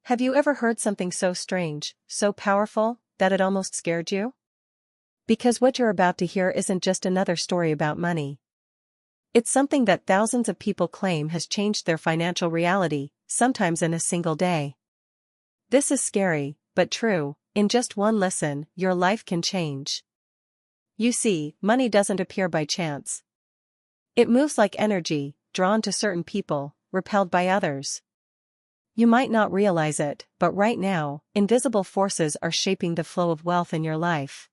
Have you ever heard something so strange, so powerful, that it almost scared you? Because what you're about to hear isn't just another story about money. It's something that thousands of people claim has changed their financial reality, sometimes in a single day. This is scary, but true. In just one listen, your life can change. You see, money doesn't appear by chance. It moves like energy, drawn to certain people, repelled by others. You might not realize it, but right now, invisible forces are shaping the flow of wealth in your life.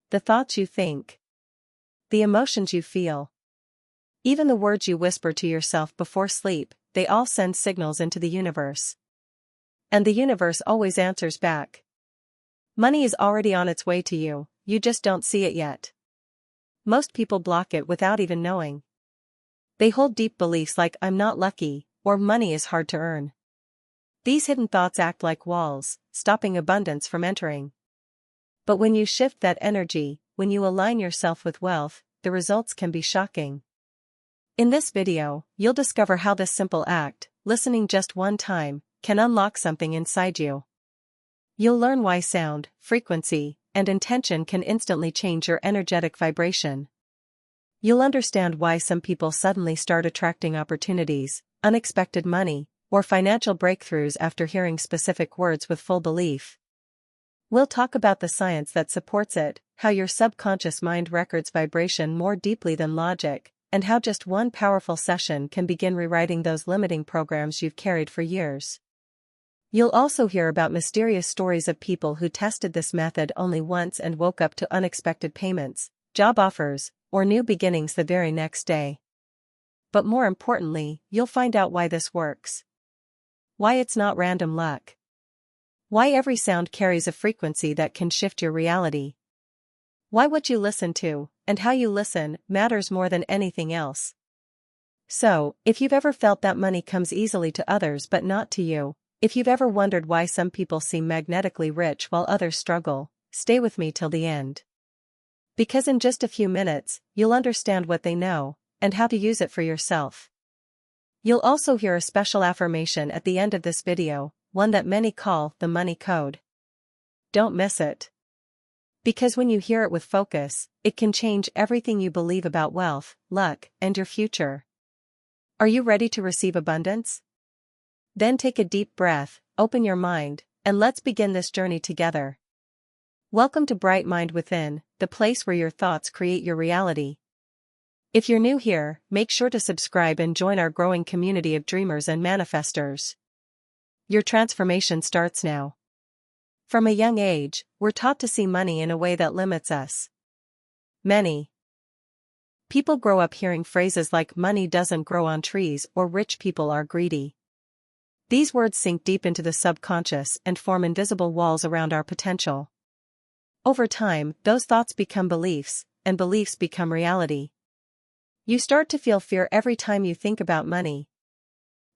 The thoughts you think, the emotions you feel, even the words you whisper to yourself before sleep, they all send signals into the universe. And the universe always answers back. Money is already on its way to you, you just don't see it yet. Most people block it without even knowing. They hold deep beliefs like "I'm not lucky," or "money is hard to earn." These hidden thoughts act like walls, stopping abundance from entering. But when you shift that energy, when you align yourself with wealth, the results can be shocking. In this video, you'll discover how this simple act, listening just one time, can unlock something inside you. You'll learn why sound, frequency, and intention can instantly change your energetic vibration. You'll understand why some people suddenly start attracting opportunities, unexpected money, or financial breakthroughs after hearing specific words with full belief. We'll talk about the science that supports it, how your subconscious mind records vibration more deeply than logic, and how just one powerful session can begin rewriting those limiting programs you've carried for years. You'll also hear about mysterious stories of people who tested this method only once and woke up to unexpected payments, job offers, or new beginnings the very next day. But more importantly, you'll find out why this works. Why it's not random luck. Why every sound carries a frequency that can shift your reality. Why what you listen to, and how you listen, matters more than anything else. So, if you've ever felt that money comes easily to others but not to you, if you've ever wondered why some people seem magnetically rich while others struggle, stay with me till the end. Because in just a few minutes, you'll understand what they know, and how to use it for yourself. You'll also hear a special affirmation at the end of this video, one that many call the money code. Don't miss it. Because when you hear it with focus, it can change everything you believe about wealth, luck, and your future. Are you ready to receive abundance? Then take a deep breath, open your mind, and let's begin this journey together. Welcome to Bright Mind Within, the place where your thoughts create your reality. If you're new here, make sure to subscribe and join our growing community of dreamers and manifestors. Your transformation starts now. From a young age, we're taught to see money in a way that limits us. Many people grow up hearing phrases like "money doesn't grow on trees" or "rich people are greedy." These words sink deep into the subconscious and form invisible walls around our potential. Over time, those thoughts become beliefs, and beliefs become reality. You start to feel fear every time you think about money.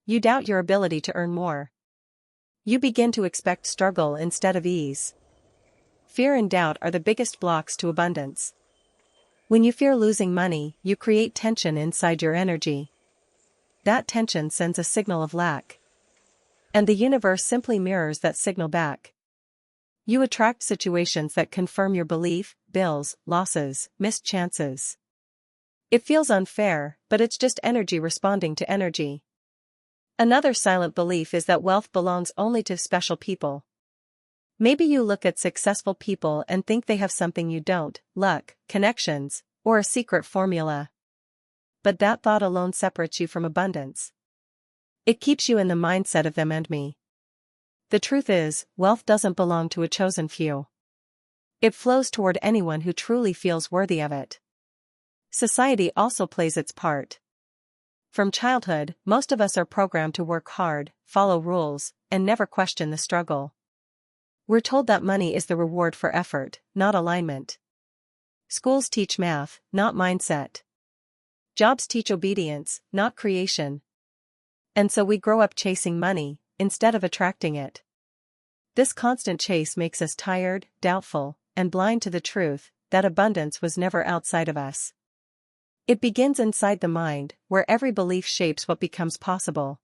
You doubt your ability to earn more. You begin to expect struggle instead of ease. Fear and doubt are the biggest blocks to abundance. When you fear losing money, you create tension inside your energy. That tension sends a signal of lack. And the universe simply mirrors that signal back. You attract situations that confirm your belief: bills, losses, missed chances. It feels unfair, but it's just energy responding to energy. Another silent belief is that wealth belongs only to special people. Maybe you look at successful people and think they have something you don't: luck, connections, or a secret formula. But that thought alone separates you from abundance. It keeps you in the mindset of them and me. The truth is, wealth doesn't belong to a chosen few. It flows toward anyone who truly feels worthy of it. Society also plays its part. From childhood, most of us are programmed to work hard, follow rules, and never question the struggle. We're told that money is the reward for effort, not alignment. Schools teach math, not mindset. Jobs teach obedience, not creation. And so we grow up chasing money, instead of attracting it. This constant chase makes us tired, doubtful, and blind to the truth that abundance was never outside of us. It begins inside the mind, where every belief shapes what becomes possible.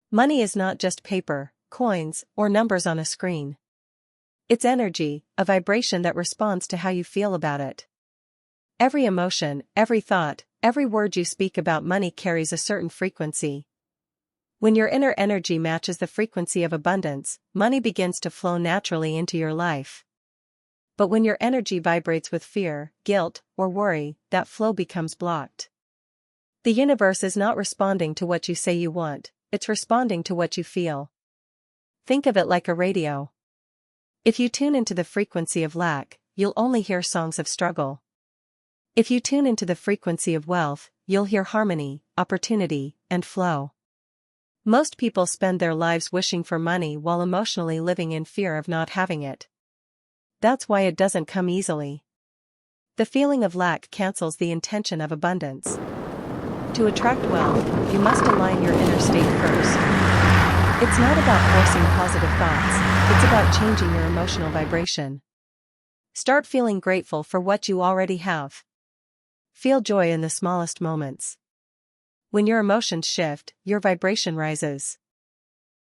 Money is not just paper, coins, or numbers on a screen. It's energy, a vibration that responds to how you feel about it. Every emotion, every thought, every word you speak about money carries a certain frequency. When your inner energy matches the frequency of abundance, money begins to flow naturally into your life. But when your energy vibrates with fear, guilt, or worry, that flow becomes blocked. The universe is not responding to what you say you want, it's responding to what you feel. Think of it like a radio. If you tune into the frequency of lack, you'll only hear songs of struggle. If you tune into the frequency of wealth, you'll hear harmony, opportunity, and flow. Most people spend their lives wishing for money while emotionally living in fear of not having it. That's why it doesn't come easily. The feeling of lack cancels the intention of abundance. To attract wealth, you must align your inner state first. It's not about forcing positive thoughts, it's about changing your emotional vibration. Start feeling grateful for what you already have. Feel joy in the smallest moments. When your emotions shift, your vibration rises.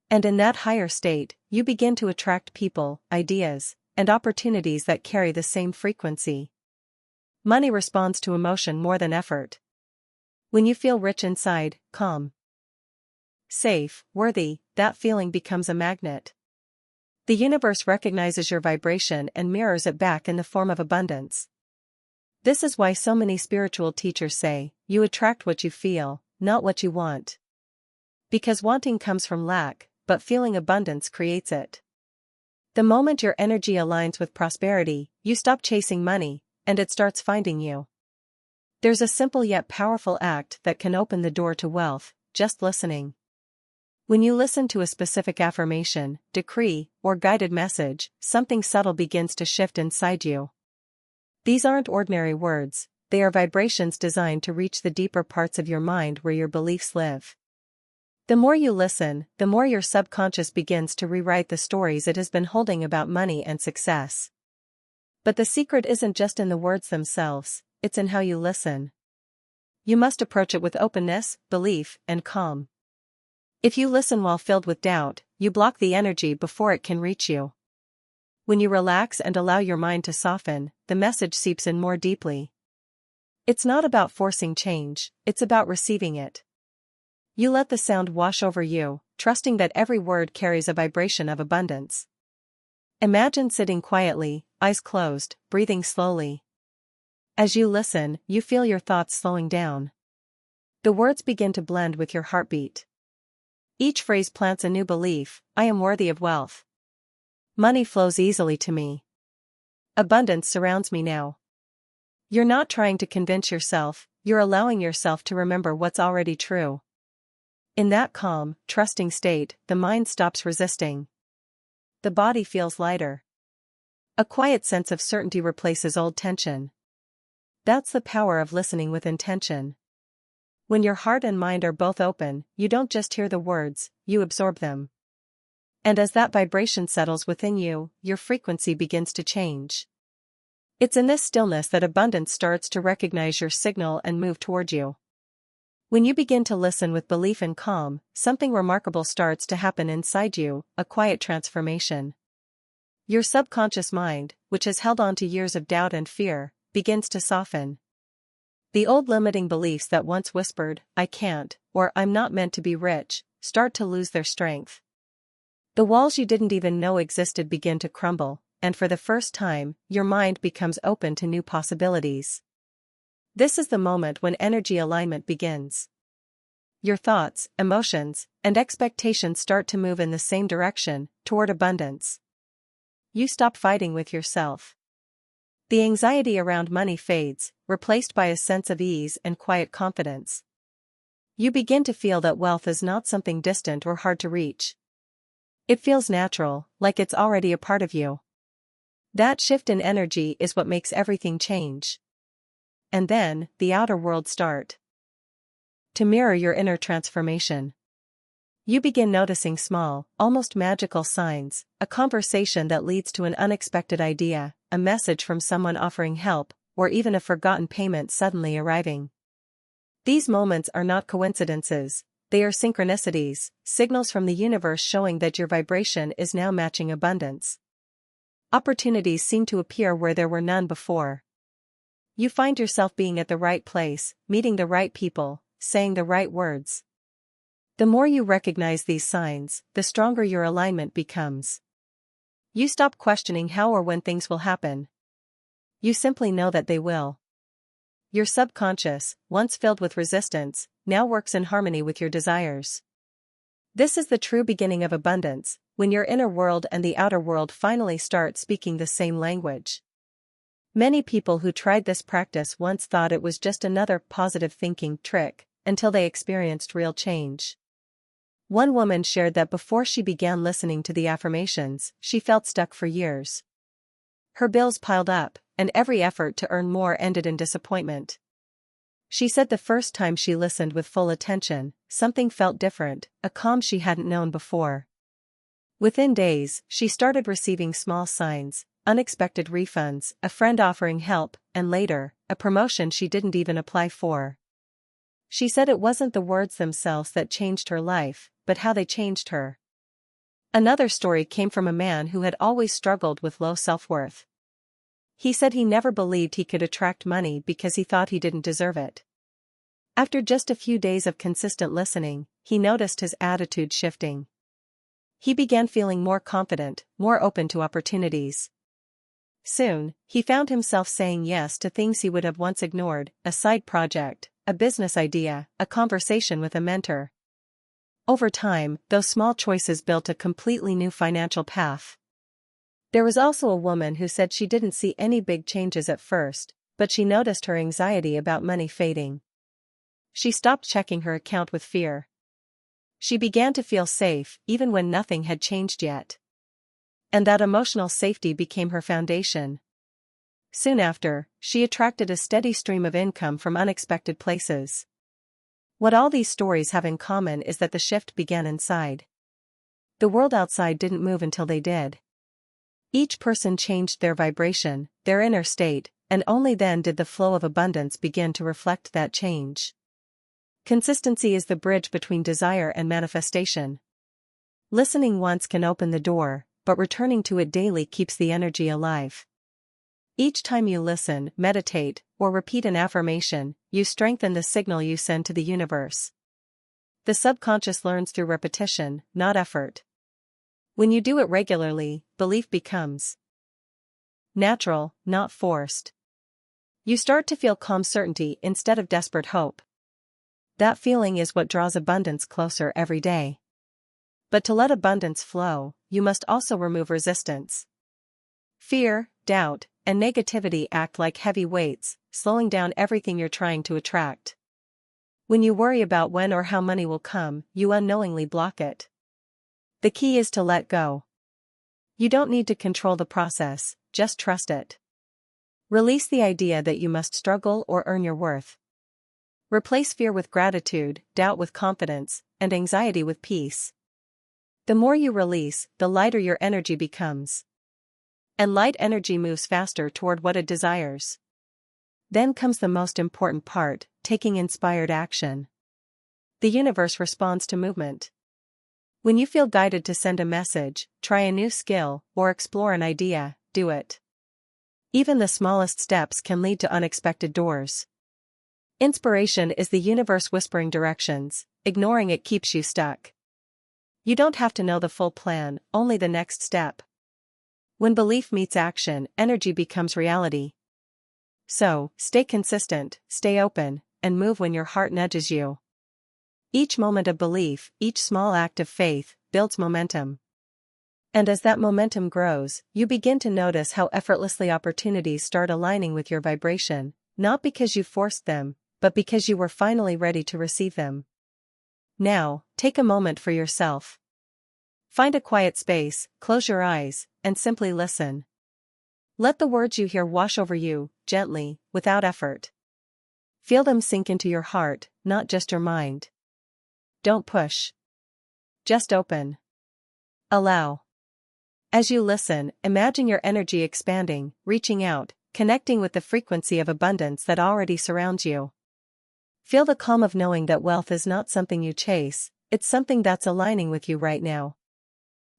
And in that higher state, you begin to attract people, ideas, and opportunities that carry the same frequency. Money responds to emotion more than effort. When you feel rich inside, calm, safe, worthy, that feeling becomes a magnet. The universe recognizes your vibration and mirrors it back in the form of abundance. This is why so many spiritual teachers say, you attract what you feel, not what you want. Because wanting comes from lack, but feeling abundance creates it. The moment your energy aligns with prosperity, you stop chasing money, and it starts finding you. There's a simple yet powerful act that can open the door to wealth, just listening. When you listen to a specific affirmation, decree, or guided message, something subtle begins to shift inside you. These aren't ordinary words, they are vibrations designed to reach the deeper parts of your mind where your beliefs live. The more you listen, the more your subconscious begins to rewrite the stories it has been holding about money and success. But the secret isn't just in the words themselves, it's in how you listen. You must approach it with openness, belief, and calm. If you listen while filled with doubt, you block the energy before it can reach you. When you relax and allow your mind to soften, the message seeps in more deeply. It's not about forcing change, it's about receiving it. You let the sound wash over you, trusting that every word carries a vibration of abundance. Imagine sitting quietly, eyes closed, breathing slowly. As you listen, you feel your thoughts slowing down. The words begin to blend with your heartbeat. Each phrase plants a new belief, I am worthy of wealth. Money flows easily to me. Abundance surrounds me now. You're not trying to convince yourself, you're allowing yourself to remember what's already true. In that calm, trusting state, the mind stops resisting. The body feels lighter. A quiet sense of certainty replaces old tension. That's the power of listening with intention. When your heart and mind are both open, you don't just hear the words, you absorb them. And as that vibration settles within you, your frequency begins to change. It's in this stillness that abundance starts to recognize your signal and move toward you. When you begin to listen with belief and calm, something remarkable starts to happen inside you, a quiet transformation. Your subconscious mind, which has held on to years of doubt and fear, begins to soften. The old limiting beliefs that once whispered, I can't, or I'm not meant to be rich, start to lose their strength. The walls you didn't even know existed begin to crumble, and for the first time, your mind becomes open to new possibilities. This is the moment when energy alignment begins. Your thoughts, emotions, and expectations start to move in the same direction, toward abundance. You stop fighting with yourself. The anxiety around money fades, replaced by a sense of ease and quiet confidence. You begin to feel that wealth is not something distant or hard to reach. It feels natural, like it's already a part of you. That shift in energy is what makes everything change. And then, the outer world starts to mirror your inner transformation. You begin noticing small, almost magical signs, a conversation that leads to an unexpected idea, a message from someone offering help, or even a forgotten payment suddenly arriving. These moments are not coincidences, They are synchronicities, signals from the universe showing that your vibration is now matching abundance. Opportunities seem to appear where there were none before. You find yourself being at the right place, meeting the right people, saying the right words. The more you recognize these signs, the stronger your alignment becomes. You stop questioning how or when things will happen. You simply know that they will. Your subconscious, once filled with resistance, now works in harmony with your desires. This is the true beginning of abundance, when your inner world and the outer world finally start speaking the same language. Many people who tried this practice once thought it was just another positive thinking trick, until they experienced real change. One woman shared that before she began listening to the affirmations, she felt stuck for years. Her bills piled up, and every effort to earn more ended in disappointment. She said the first time she listened with full attention, something felt different, a calm she hadn't known before. Within days, she started receiving small signs, unexpected refunds, a friend offering help, and later, a promotion she didn't even apply for. She said it wasn't the words themselves that changed her life, but how they changed her. Another story came from a man who had always struggled with low self-worth. He said he never believed he could attract money because he thought he didn't deserve it. After just a few days of consistent listening, he noticed his attitude shifting. He began feeling more confident, more open to opportunities. Soon, he found himself saying yes to things he would have once ignored, a side project, a business idea, a conversation with a mentor. Over time, those small choices built a completely new financial path. There was also a woman who said she didn't see any big changes at first, but she noticed her anxiety about money fading. She stopped checking her account with fear. She began to feel safe, even when nothing had changed yet. And that emotional safety became her foundation. Soon after, she attracted a steady stream of income from unexpected places. What all these stories have in common is that the shift began inside. The world outside didn't move until they did. Each person changed their vibration, their inner state, and only then did the flow of abundance begin to reflect that change. Consistency is the bridge between desire and manifestation. Listening once can open the door, but returning to it daily keeps the energy alive. Each time you listen, meditate, or repeat an affirmation, you strengthen the signal you send to the universe. The subconscious learns through repetition, not effort. When you do it regularly, belief becomes natural, not forced. You start to feel calm certainty instead of desperate hope. That feeling is what draws abundance closer every day. But to let abundance flow, you must also remove resistance. Fear, doubt, and negativity act like heavy weights, slowing down everything you're trying to attract. When you worry about when or how money will come, you unknowingly block it. The key is to let go. You don't need to control the process, just trust it. Release the idea that you must struggle or earn your worth. Replace fear with gratitude, doubt with confidence, and anxiety with peace. The more you release, the lighter your energy becomes. And light energy moves faster toward what it desires. Then comes the most important part, taking inspired action. The universe responds to movement. When you feel guided to send a message, try a new skill, or explore an idea, do it. Even the smallest steps can lead to unexpected doors. Inspiration is the universe whispering directions, ignoring it keeps you stuck. You don't have to know the full plan, only the next step. When belief meets action, energy becomes reality. So, stay consistent, stay open, and move when your heart nudges you. Each moment of belief, each small act of faith, builds momentum. And as that momentum grows, you begin to notice how effortlessly opportunities start aligning with your vibration, not because you forced them, but because you were finally ready to receive them. Now, take a moment for yourself. Find a quiet space, close your eyes, and simply listen. Let the words you hear wash over you, gently, without effort. Feel them sink into your heart, not just your mind. Don't push. Just open. Allow. As you listen, imagine your energy expanding, reaching out, connecting with the frequency of abundance that already surrounds you. Feel the calm of knowing that wealth is not something you chase, it's something that's aligning with you right now.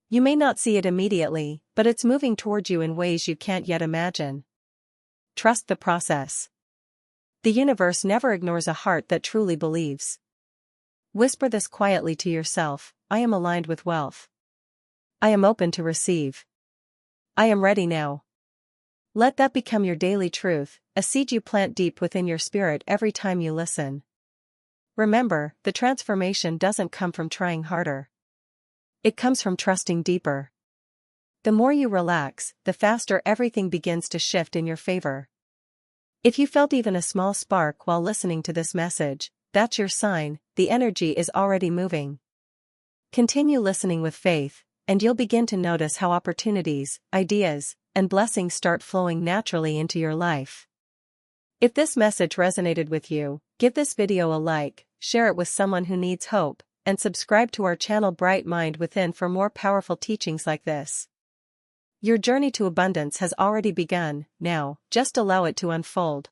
You may not see it immediately, but it's moving toward you in ways you can't yet imagine. Trust the process. The universe never ignores a heart that truly believes. Whisper this quietly to yourself: I am aligned with wealth. I am open to receive. I am ready now. Let that become your daily truth, a seed you plant deep within your spirit every time you listen. Remember, the transformation doesn't come from trying harder. It comes from trusting deeper. The more you relax, the faster everything begins to shift in your favor. If you felt even a small spark while listening to this message, that's your sign, the energy is already moving. Continue listening with faith, and you'll begin to notice how opportunities, ideas, and blessings start flowing naturally into your life. If this message resonated with you, give this video a like, share it with someone who needs hope, and subscribe to our channel Bright Mind Within for more powerful teachings like this. Your journey to abundance has already begun. Now, just allow it to unfold.